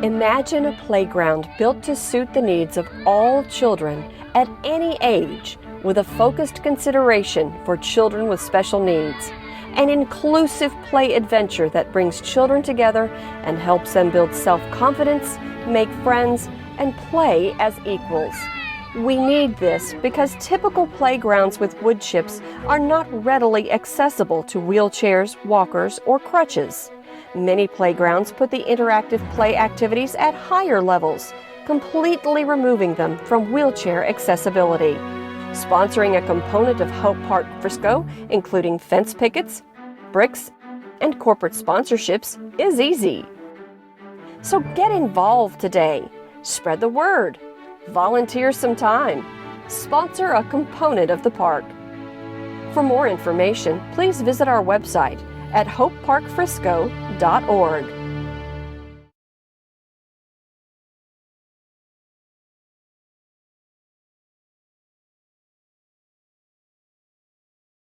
Imagine a playground built to suit the needs of all children at any age, with a focused consideration for children with special needs. An inclusive play adventure that brings children together and helps them build self-confidence, make friends, and play as equals. We need this because typical playgrounds with wood chips are not readily accessible to wheelchairs, walkers, or crutches. Many playgrounds put the interactive play activities at higher levels, completely removing them from wheelchair accessibility. Sponsoring a component of Hope Park Frisco, including fence pickets, bricks, and corporate sponsorships, is easy. So get involved today. Spread the word. Volunteer some time. Sponsor a component of the park. For more information, please visit our website at hopeparkfrisco.org.